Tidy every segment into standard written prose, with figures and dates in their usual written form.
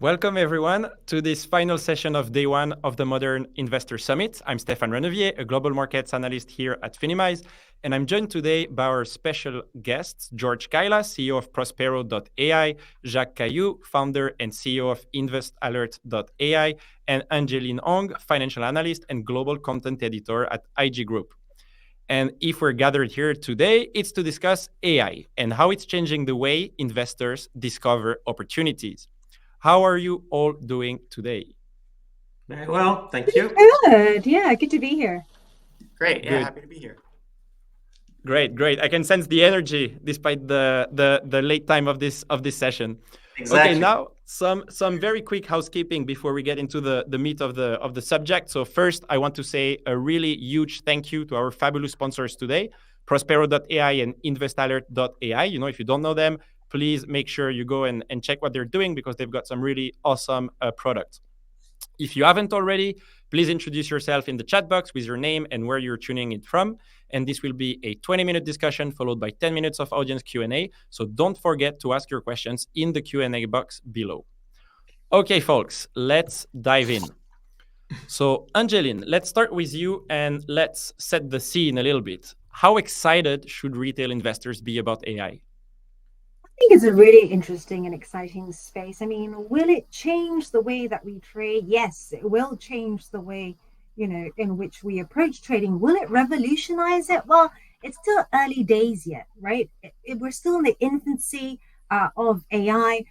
Welcome, everyone, to this final session of day one of the Modern Investor Summit. I'm Stéphane Renevier, a global markets analyst here at Finimize, and I'm joined today by our special guests, George Kaila, CEO of Prospero.AI, Jacques Caillou, founder and CEO of InvestAlert.ai, and Angeline Ong, financial analyst and global content editor at IG Group. And if we're gathered here today, it's to discuss AI and how it's changing the way investors discover opportunities. How are you all doing today? Very well, thank you. Good. Yeah, good to be here. Great. Yeah, Good. happy to be here. Great. I can sense the energy despite the late time of this session. Exactly. Okay, now some very quick housekeeping before we get into the meat of the subject. So first, I want to say a really huge thank you to our fabulous sponsors today, Prospero.AI and InvestAlert.ai. If you don't know them, please make sure you go and check what they're doing because they've got some really awesome products. If you haven't already, please introduce yourself in the chat box with your name and where you're tuning it from. And this will be a 20-minute discussion followed by 10 minutes of audience Q&A. So don't forget to ask your questions in the Q&A box below. Okay, folks, let's dive in. So Angeline, let's start with you and let's set the scene a little bit. How excited should retail investors be about AI? I think it's a really interesting and exciting space. I mean, will it change the way that we trade? Yes, it will change the way, in which we approach trading. Will it revolutionize it? Well, it's still early days yet, right? We're still in the infancy of AI.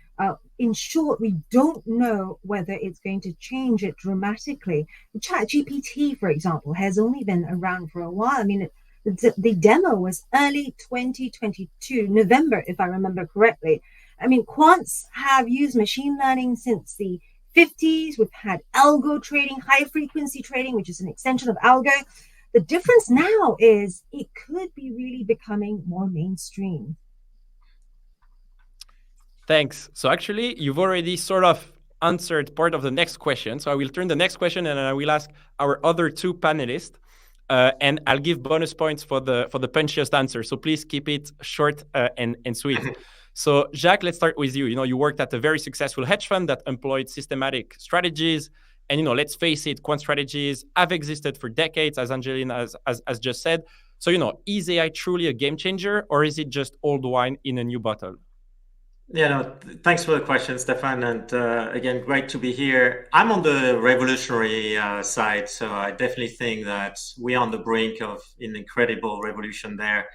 In short, we don't know whether it's going to change it dramatically. ChatGPT, for example, has only been around for a while. I mean, the demo was early 2022, November, if I remember correctly. I mean, quants have used machine learning since the 50s. We've had algo trading, high frequency trading, which is an extension of algo. The difference now is it could be really becoming more mainstream. Thanks. So actually, you've already sort of answered part of the next question. So I will turn the next question and I will ask our other two panelists. And I'll give bonus points for the punchiest answer. So please keep it short and sweet. So Jacques, let's start with you. You worked at a very successful hedge fund that employed systematic strategies. And let's face it, quant strategies have existed for decades, as Angeline has just said. So is AI truly a game changer, or is it just old wine in a new bottle? Yeah, no, thanks for the question, Stefan. And again, great to be here. I'm on the revolutionary side, so I definitely think that we are on the brink of an incredible revolution there,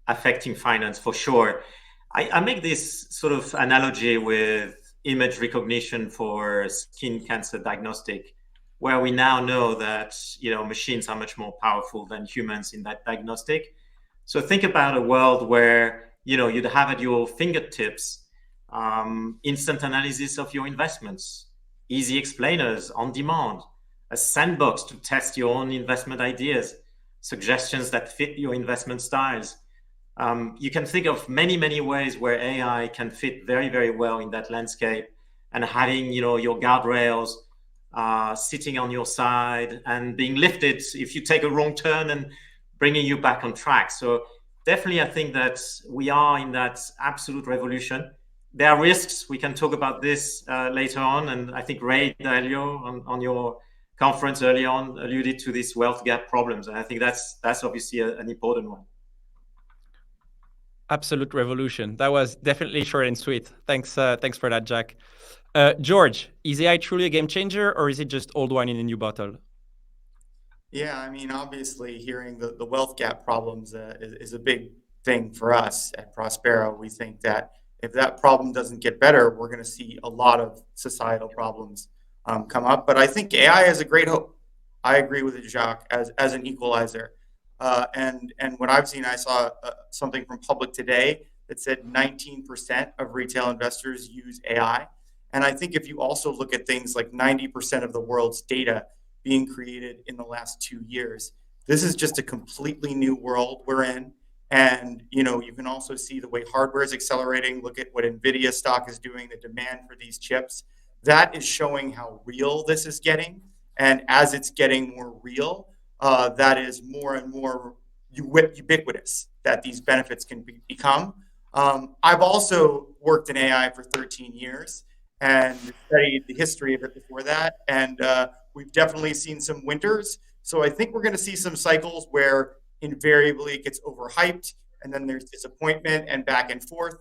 affecting finance for sure. I make this sort of analogy with image recognition for skin cancer diagnostic, where we now know that machines are much more powerful than humans in that diagnostic. So think about a world where you'd have at your fingertips instant analysis of your investments, easy explainers on demand, a sandbox to test your own investment ideas, suggestions that fit your investment styles. You can think of many, many ways where AI can fit very, very well in that landscape, and having your guardrails sitting on your side and being lifted if you take a wrong turn and bringing you back on track. So definitely, I think that we are in that absolute revolution. There are risks. We can talk about this later on. And I think Ray Dalio on your conference early on alluded to these wealth gap problems. And I think that's obviously an important one. Absolute revolution. That was definitely short and sweet. Thanks for that, Jack. George, is AI truly a game changer, or is it just old wine in a new bottle? Yeah, I mean, obviously, hearing the wealth gap problems is a big thing for us at Prospero. We think that if that problem doesn't get better, we're going to see a lot of societal problems come up. But I think AI is a great hope. I agree with Jacques as an equalizer. And what I've seen, I saw something from Public Today that said 19% of retail investors use AI. And I think if you also look at things like 90% of the world's data being created in the last 2 years, this is just a completely new world we're in. And you can also see the way hardware is accelerating. Look at what NVIDIA stock is doing, the demand for these chips. That is showing how real this is getting. And as it's getting more real, that is more and more ubiquitous that these benefits can become. I've also worked in AI for 13 years. and studied the history of it before that. And we've definitely seen some winters. So I think we're going to see some cycles where invariably it gets overhyped, and then there's disappointment and back and forth.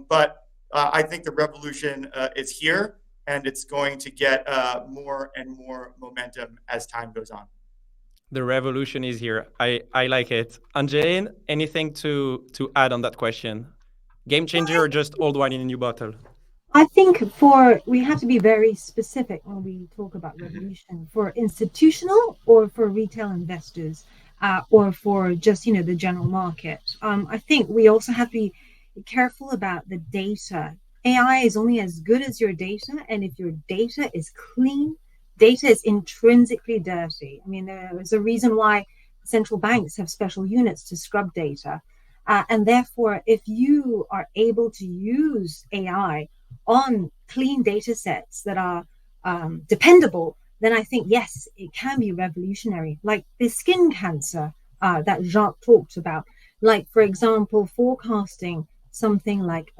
But I think the revolution is here, and it's going to get more and more momentum as time goes on. The revolution is here. I like it. Angeline, anything to add on that question? Game changer or just old wine in a new bottle? I think we have to be very specific when we talk about revolution for institutional or for retail investors, or for just, the general market. I think we also have to be careful about the data. AI is only as good as your data, and if your data is clean, data is intrinsically dirty. I mean, there is a reason why central banks have special units to scrub data. And therefore, if you are able to use AI on clean data sets that are dependable, then I think, yes, it can be revolutionary. Like the skin cancer that Jacques talked about, like, for example, forecasting something like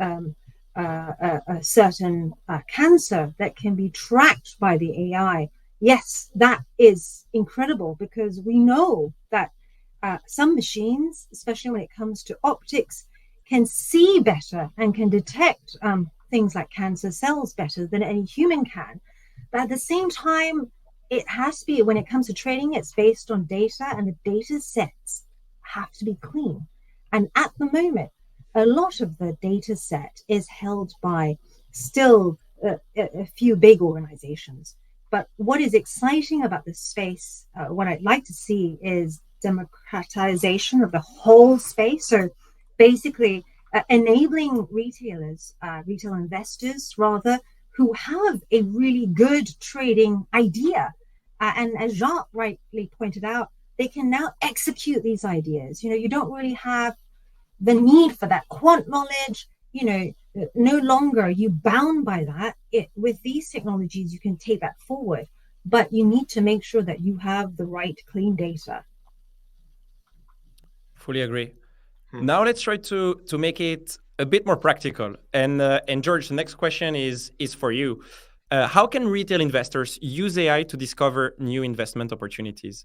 a certain cancer that can be tracked by the AI. Yes, that is incredible, because we know that some machines, especially when it comes to optics, can see better and can detect things like cancer cells better than any human can. But at the same time, it has to be, when it comes to trading, it's based on data, and the data sets have to be clean. And at the moment, a lot of the data set is held by still a few big organizations. But what is exciting about this space, what I'd like to see, is democratization of the whole space. So basically, enabling retail investors rather, who have a really good trading idea. And as Jacques rightly pointed out, they can now execute these ideas. You don't really have the need for that quant knowledge. No longer are you bound by that. With these technologies, you can take that forward, but you need to make sure that you have the right clean data. Fully agree. Now let's try to make it a bit more practical. And George, the next question is for you. How can retail investors use AI to discover new investment opportunities?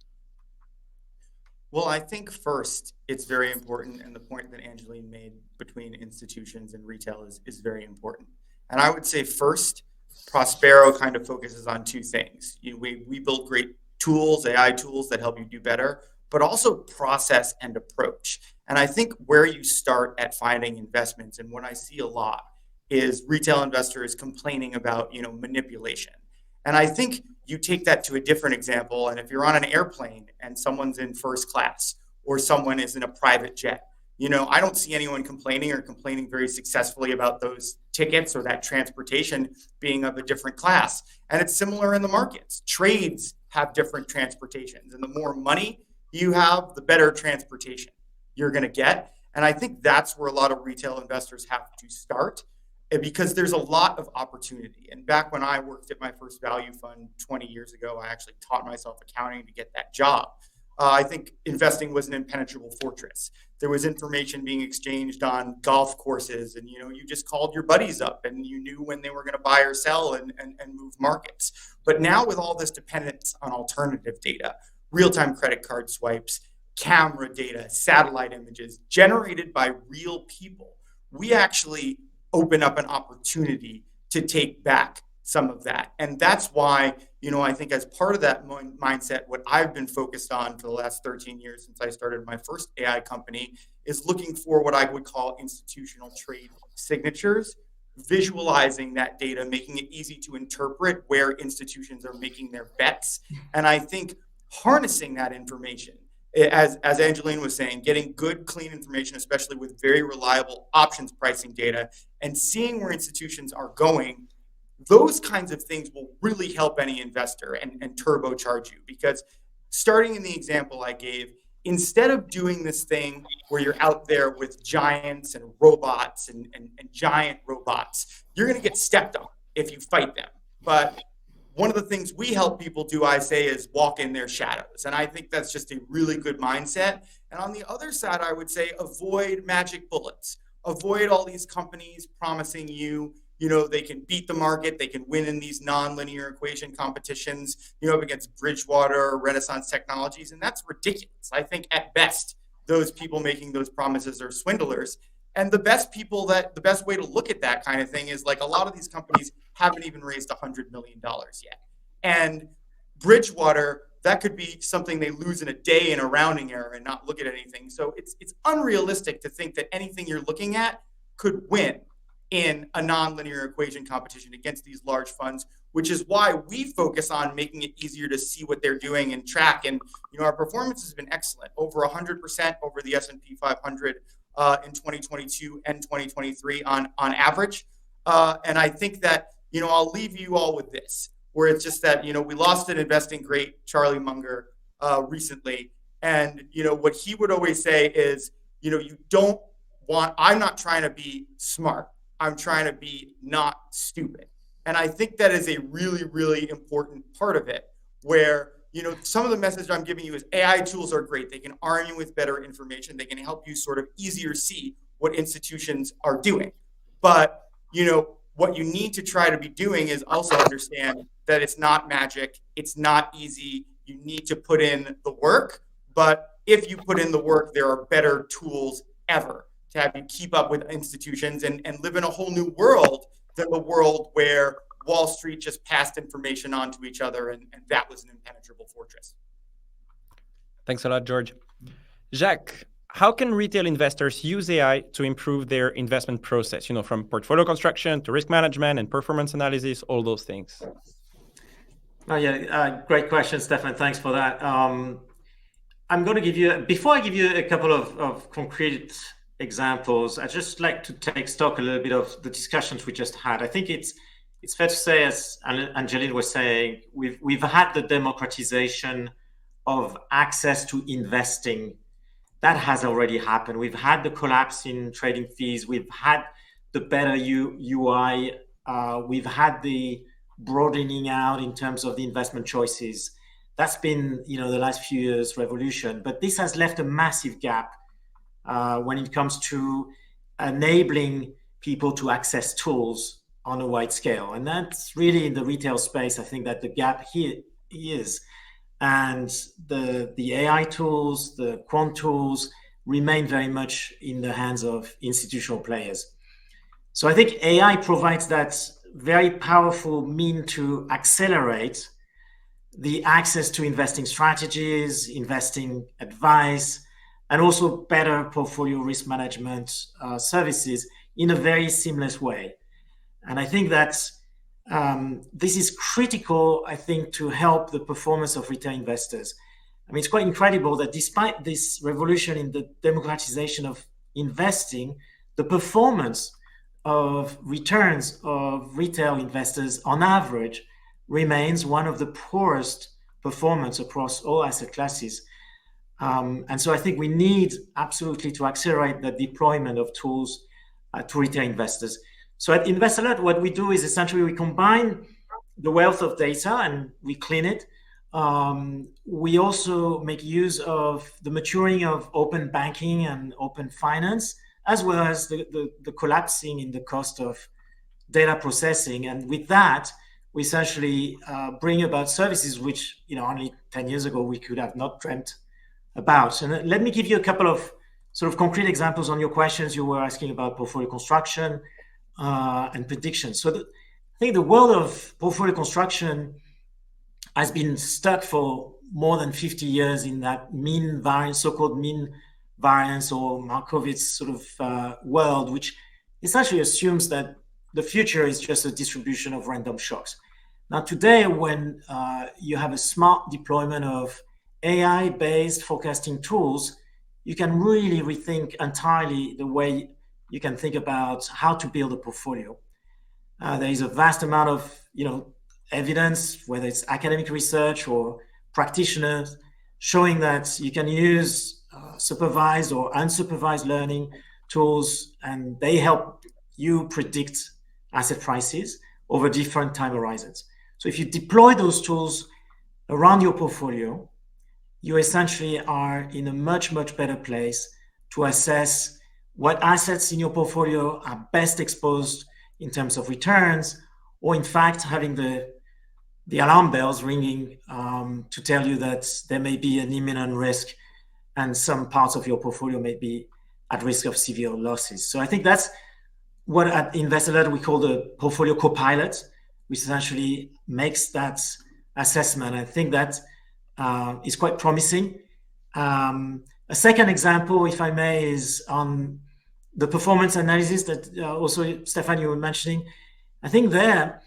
Well, I think first it's very important, and the point that Angeline made between institutions and retail is very important. And I would say first, Prospero kind of focuses on two things. We build great tools, AI tools that help you do better, but also process and approach. And I think where you start at finding investments, and what I see a lot, is retail investors complaining about manipulation. And I think you take that to a different example. And if you're on an airplane and someone's in first class or someone is in a private jet, I don't see anyone complaining very successfully about those tickets or that transportation being of a different class. And it's similar in the markets. Trades have different transportations. And the more money you have, the better transportation you're going to get. And I think that's where a lot of retail investors have to start, because there's a lot of opportunity. And back when I worked at my first value fund 20 years ago, I actually taught myself accounting to get that job. I think investing was an impenetrable fortress. There was information being exchanged on golf courses, and you just called your buddies up and you knew when they were going to buy or sell and move markets. But now, with all this dependence on alternative data, real-time credit card swipes, camera data, satellite images generated by real people, we actually open up an opportunity to take back some of that. And that's why, I think as part of that mindset, what I've been focused on for the last 13 years since I started my first AI company is looking for what I would call institutional trade signatures, visualizing that data, making it easy to interpret where institutions are making their bets. And I think harnessing that information, as Angeline was saying, getting good, clean information, especially with very reliable options pricing data, and seeing where institutions are going, those kinds of things will really help any investor and turbocharge you. Because starting in the example I gave, instead of doing this thing where you're out there with giants and robots and giant robots, you're going to get stepped on if you fight them. But one of the things we help people do, I say, is walk in their shadows. And I think that's just a really good mindset. And on the other side, I would say avoid magic bullets. Avoid all these companies promising you, they can beat the market, they can win in these nonlinear equation competitions, against Bridgewater, Renaissance Technologies, and that's ridiculous. I think at best, those people making those promises are swindlers. And the best way to look at that kind of thing is like a lot of these companies haven't even raised $100 million yet. And Bridgewater, that could be something they lose in a day in a rounding error and not look at anything. So it's unrealistic to think that anything you're looking at could win in a nonlinear equation competition against these large funds, which is why we focus on making it easier to see what they're doing and track. And our performance has been excellent, over 100% over the S&P 500 in 2022 and 2023 on average. And I think that I'll leave you all with this, where it's just that we lost an investing great, Charlie Munger, recently, and what he would always say is I'm not trying to be smart. I'm trying to be not stupid. And I think that is a really, really important part of it, where, some of the message I'm giving you is AI tools are great. They can arm you with better information. They can help you sort of easier see what institutions are doing. But, what you need to try to be doing is also understand that it's not magic. It's not easy. You need to put in the work. But if you put in the work, there are better tools ever to have you keep up with institutions and live in a whole new world than the world where Wall Street just passed information on to each other, and that was an impenetrable fortress. Thanks a lot, George. Jacques, how can retail investors use AI to improve their investment process, from portfolio construction to risk management and performance analysis, all those things? Great question, Stefan. Thanks for that. I'm going to give you, before I give you a couple of concrete examples, I'd just like to take stock a little bit of the discussions we just had. I think it's fair to say, as Angeline was saying, we've had the democratization of access to investing. That has already happened. We've had the collapse in trading fees. We've had the better UI. We've had the broadening out in terms of the investment choices. That's been, the last few years' revolution. But this has left a massive gap when it comes to enabling people to access tools on a wide scale. And that's really in the retail space, I think, that the gap here is. And the AI tools, the quant tools remain very much in the hands of institutional players. So I think AI provides that very powerful mean to accelerate the access to investing strategies, investing advice, and also better portfolio risk management services in a very seamless way. And I think that this is critical, I think, to help the performance of retail investors. I mean, it's quite incredible that despite this revolution in the democratization of investing, the performance of returns of retail investors on average remains one of the poorest performance across all asset classes. And so I think we need absolutely to accelerate the deployment of tools to retail investors. So at InvestAlert, what we do is essentially we combine the wealth of data and we clean it. We also make use of the maturing of open banking and open finance, as well as the collapsing in the cost of data processing. And with that, we essentially bring about services which, only 10 years ago we could have not dreamt about. And let me give you a couple of sort of concrete examples on your questions. You were asking about portfolio construction and prediction. So I think the world of portfolio construction has been stuck for more than 50 years in that mean variance, so-called mean variance or Markowitz sort of world, which essentially assumes that the future is just a distribution of random shocks. Now, today, when you have a smart deployment of AI-based forecasting tools, you can really rethink entirely the way you can think about how to build a portfolio. There is a vast amount of evidence, whether it's academic research or practitioners, showing that you can use supervised or unsupervised learning tools, and they help you predict asset prices over different time horizons. So if you deploy those tools around your portfolio, you essentially are in a much, much better place to assess what assets in your portfolio are best exposed in terms of returns, or in fact having the alarm bells ringing to tell you that there may be an imminent risk and some parts of your portfolio may be at risk of severe losses. So I think that's what at InvestorLab we call the portfolio co-pilot, which essentially makes that assessment. I think that is quite promising. A second example, if I may, is on the performance analysis that also, Stefan, you were mentioning. I think there,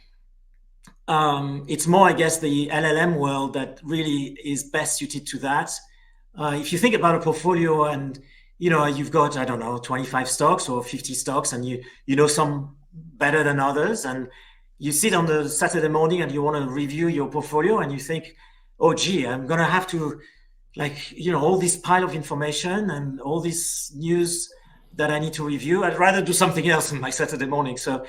it's more, I guess, the LLM world that really is best suited to that. If you think about a portfolio and you've got, I don't know, 25 stocks or 50 stocks, and you know some better than others, and you sit on the Saturday morning and you want to review your portfolio, and you think, oh, gee, I'm gonna have to, all this pile of information and all this news that I need to review. I'd rather do something else on my Saturday morning. So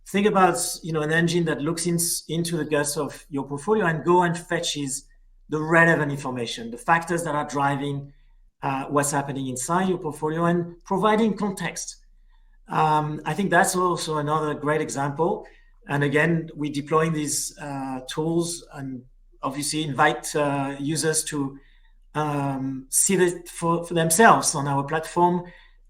think about an engine that looks into the guts of your portfolio and go and fetches the relevant information, the factors that are driving what's happening inside your portfolio, and providing context. I think that's also another great example. And again, we're deploying these tools and obviously invite users to see it for themselves on our platform.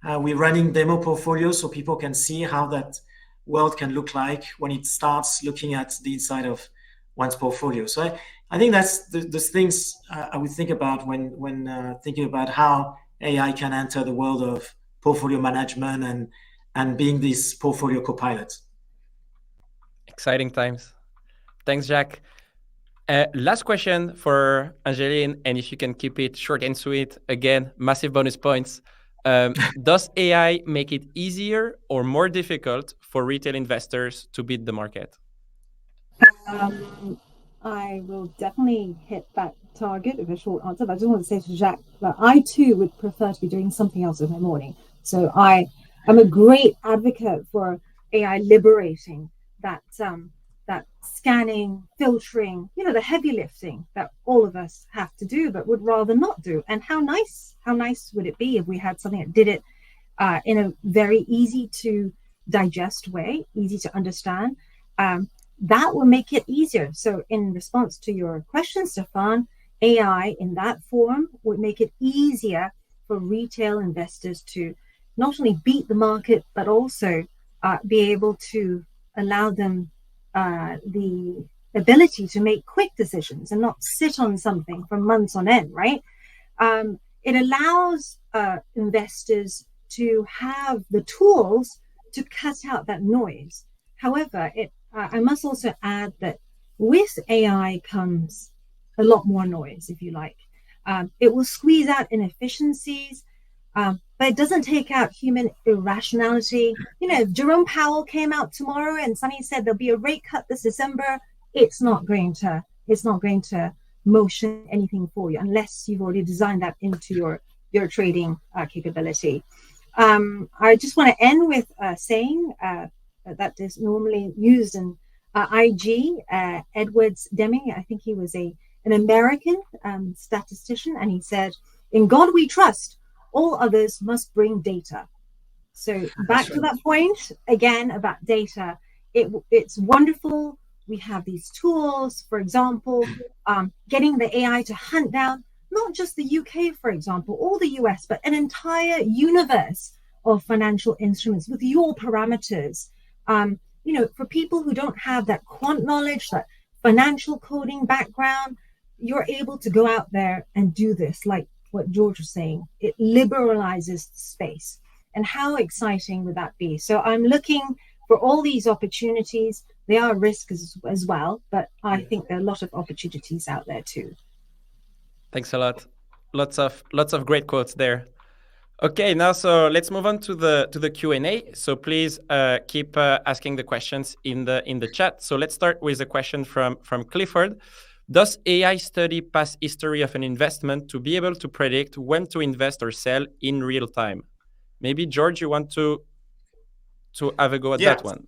We're running demo portfolios so people can see how that world can look like when it starts looking at the inside of one's portfolio. So I think that's the things I would think about when thinking about how AI can enter the world of portfolio management and being this portfolio co-pilot. Exciting times. Thanks, Jack. Last question for Angeline, and if you can keep it short and sweet, again, massive bonus points. Does AI make it easier or more difficult for retail investors to beat the market? I will definitely hit that target of a short answer, but I just want to say to Jacques that I too would prefer to be doing something else in the morning. So I am a great advocate for AI liberating that that scanning, filtering, the heavy lifting that all of us have to do, but would rather not do. And how nice would it be if we had something that did it in a very easy to digest way, easy to understand. That will make it easier. So in response to your question, Stefan, AI in that form would make it easier for retail investors to not only beat the market, but also be able to allow them the ability to make quick decisions and not sit on something for months on end, right? It allows investors to have the tools to cut out that noise. However, I must also add that with AI comes a lot more noise, if you like. It will squeeze out inefficiencies, but it doesn't take out human irrationality. If Jerome Powell came out tomorrow and suddenly said there'll be a rate cut this December, it's not going to motion anything for you unless you've already designed that into your trading capability. I just want to end with saying that is normally used in IG. Edwards Deming, I think he was an American statistician, and he said, "In God we trust, all others must bring data." So back to that point again about data, it's wonderful. We have these tools, for example, getting the AI to hunt down not just the UK, for example, or the US, but an entire universe of financial instruments with your parameters. For people who don't have that quant knowledge, that financial coding background, you're able to go out there and do this, like what George was saying. It liberalizes the space. And how exciting would that be? So I'm looking for all these opportunities. They are risks as well, but I think there are a lot of opportunities out there too. Thanks a lot. Lots of great quotes there. Okay, now so let's move on to the Q&A. So please keep asking the questions in the chat. So let's start with a question from Clifford. Does AI study past history of an investment to be able to predict when to invest or sell in real time? Maybe George, you want to have a go at that one.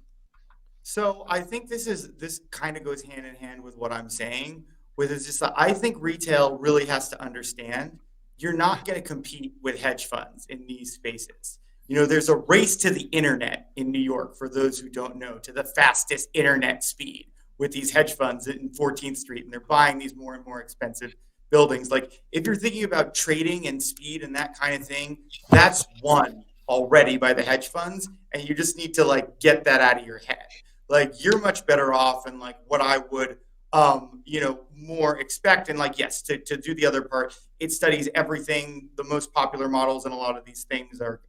So I think this kind of goes hand in hand with what I'm saying. It's just that I think retail really has to understand you're not going to compete with hedge funds in these spaces. There's a race to the internet in New York, for those who don't know, to the fastest internet speed with these hedge funds in 14th Street, and they're buying these more and more expensive buildings. Like, if you're thinking about trading and speed and that kind of thing, that's won already by the hedge funds, and you just need to like get that out of your head. Like, you're much better off, and like what I would more expect. And like, yes, to do the other part, it studies everything. The most popular models in a lot of these things are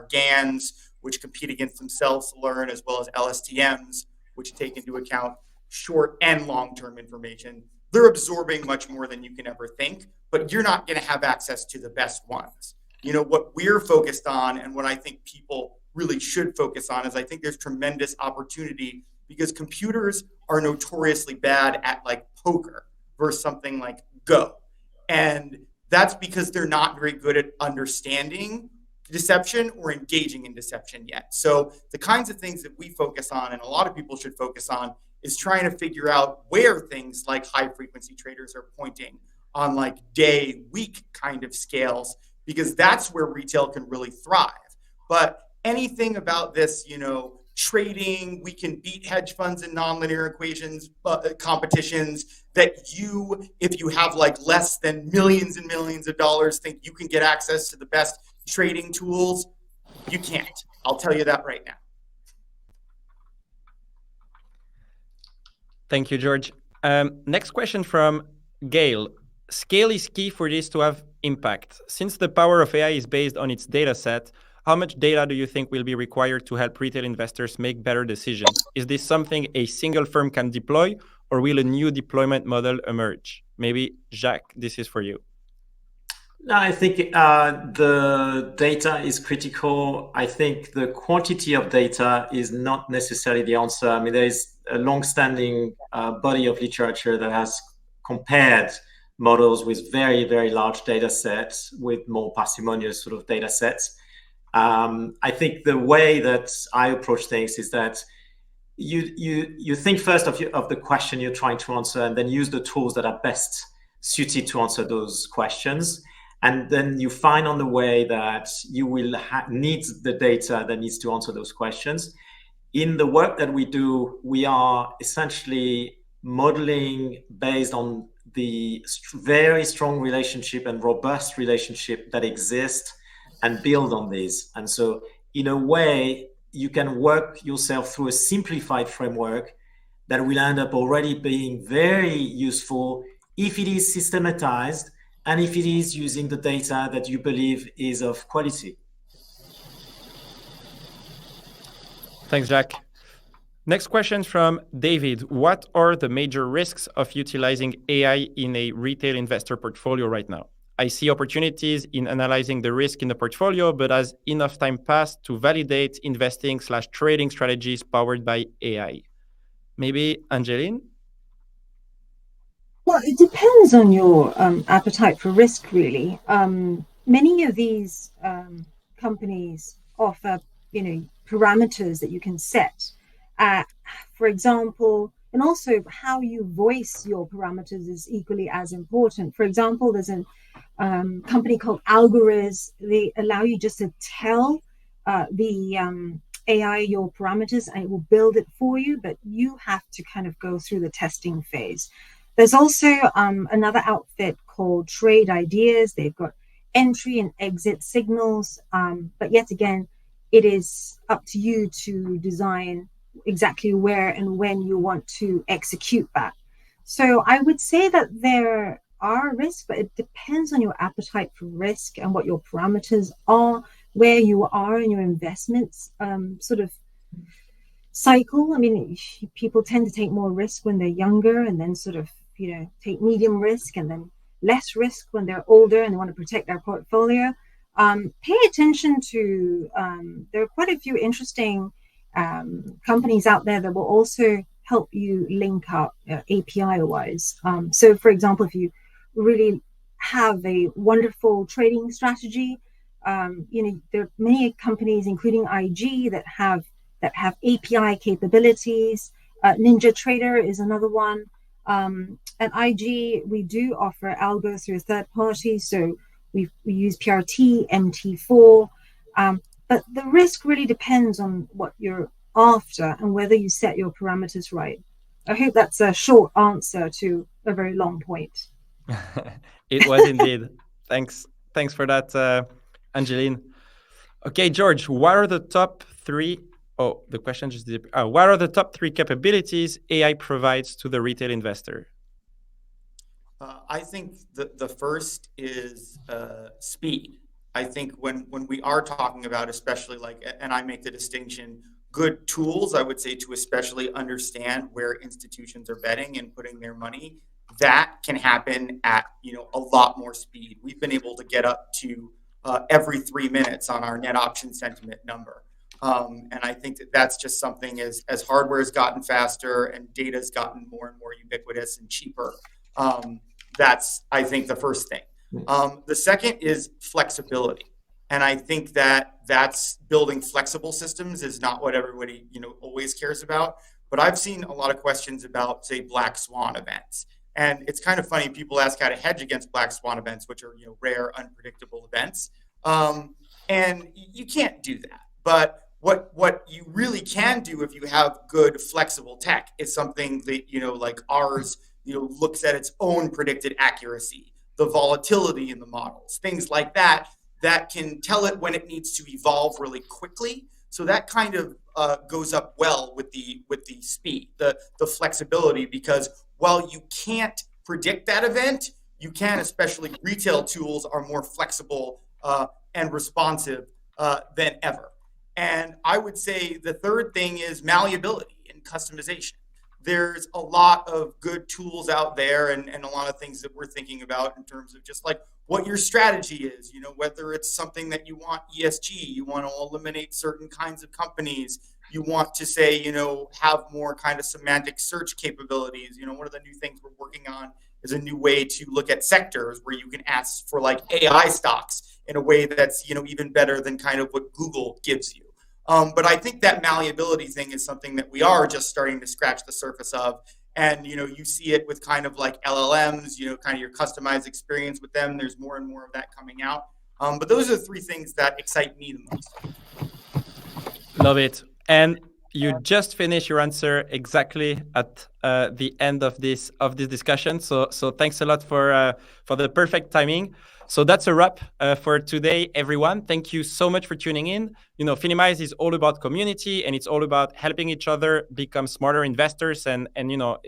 GANs, which compete against themselves to learn, as well as LSTMs, which take into account short and long-term information. They're absorbing much more than you can ever think, but you're not going to have access to the best ones. What we're focused on, and what I think people really should focus on, is I think there's tremendous opportunity, because computers are notoriously bad at like poker versus something like Go. And that's because they're not very good at understanding deception or engaging in deception yet. So the kinds of things that we focus on, and a lot of people should focus on, is trying to figure out where things like high frequency traders are pointing on like day, week kind of scales, because that's where retail can really thrive. But anything about this, trading, we can beat hedge funds in nonlinear equations, competitions, that if you have like less than millions and millions of dollars, think you can get access to the best trading tools. You can't. I'll tell you that right now. Thank you, George. Next question from Gail. Scale is key for this to have impact. Since the power of AI is based on its data set, how much data do you think will be required to help retail investors make better decisions? Is this something a single firm can deploy, or will a new deployment model emerge? Maybe, Jacques, this is for you. No, I think the data is critical. I think the quantity of data is not necessarily the answer. I mean, there is a long-standing body of literature that has compared models with very, very large data sets with more parsimonious sort of data sets. I think the way that I approach things is that you think first of the question you're trying to answer, and then use the tools that are best suited to answer those questions. And then you find on the way that you will need the data that needs to answer those questions. In the work that we do, we are essentially modeling based on the very strong relationship and robust relationship that exist, and build on these. And so in a way, you can work yourself through a simplified framework that will end up already being very useful if it is systematized, and if it is using the data that you believe is of quality. Thanks, Jacques. Next question from David. What are the major risks of utilizing AI in a retail investor portfolio right now? I see opportunities in analyzing the risk in the portfolio, but has enough time passed to validate investing/trading strategies powered by AI? Maybe Angeline? Well, it depends on your appetite for risk, really. Many of these companies offer, parameters that you can set. For example, and also how you voice your parameters is equally as important. For example, there's a company called Algoriz. They allow you just to tell the AI your parameters, and it will build it for you, but you have to kind of go through the testing phase. There's also another outfit called Trade Ideas. They've got entry and exit signals, but yet again, it is up to you to design exactly where and when you want to execute that. So I would say that there are risks, but it depends on your appetite for risk and what your parameters are, where you are in your investments sort of cycle. I mean, people tend to take more risk when they're younger, and then sort of, take medium risk, and then less risk when they're older and they want to protect their portfolio. Pay attention to, there are quite a few interesting companies out there that will also help you link up API wise. So for example, if you really have a wonderful trading strategy, there are many companies, including IG, that have API capabilities. Ninja Trader is another one. At IG, we do offer algo through a third party. So we use PRT, MT4. But the risk really depends on what you're after and whether you set your parameters right. I hope that's a short answer to a very long point. It was indeed. Thanks for that, Angeline. Okay, George, what are the top three? Oh, the question just did. What are the top three capabilities AI provides to the retail investor? I think the first is speed. I think when we are talking about, especially like, and I make the distinction, good tools, I would say, to especially understand where institutions are betting and putting their money, that can happen at a lot more speed. We've been able to get up to every 3 minutes on our net option sentiment number. And I think that's just something as hardware has gotten faster and data has gotten more and more ubiquitous and cheaper. That's, I think, the first thing. The second is flexibility. And I think that's building flexible systems is not what everybody, always cares about. But I've seen a lot of questions about, say, black swan events. And it's kind of funny, people ask how to hedge against black swan events, which are, rare, unpredictable events. And you can't do that. But what you really can do if you have good flexible tech is something that, like ours, looks at its own predicted accuracy, the volatility in the models, things like that can tell it when it needs to evolve really quickly. So that kind of goes up well with the speed, the flexibility, because while you can't predict that event, you can, especially retail tools are more flexible and responsive than ever. And I would say the third thing is malleability and customization. There's a lot of good tools out there and a lot of things that we're thinking about in terms of just like what your strategy is, whether it's something that you want ESG, you want to eliminate certain kinds of companies, you want to say, have more kind of semantic search capabilities. One of the new things we're working on is a new way to look at sectors where you can ask for like AI stocks in a way that's, even better than kind of what Google gives you. But I think that malleability thing is something that we are just starting to scratch the surface of. And, you see it with kind of like LLMs, kind of your customized experience with them. There's more and more of that coming out. But those are the three things that excite me the most. Love it. And you just finished your answer exactly at the end of this discussion. So thanks a lot for the perfect timing. So that's a wrap for today, everyone. Thank you so much for tuning in. Finimize is all about community, and it's all about helping each other become smarter investors. And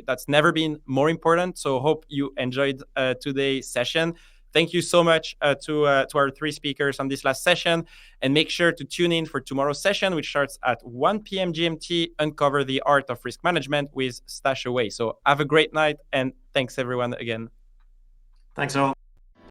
that's never been more important. So hope you enjoyed today's session. Thank you so much to our three speakers on this last session. And make sure to tune in for tomorrow's session, which starts at 1 p.m. GMT, Uncover the Art of Risk Management with Stash Away. So have a great night, and thanks everyone again. Thanks all.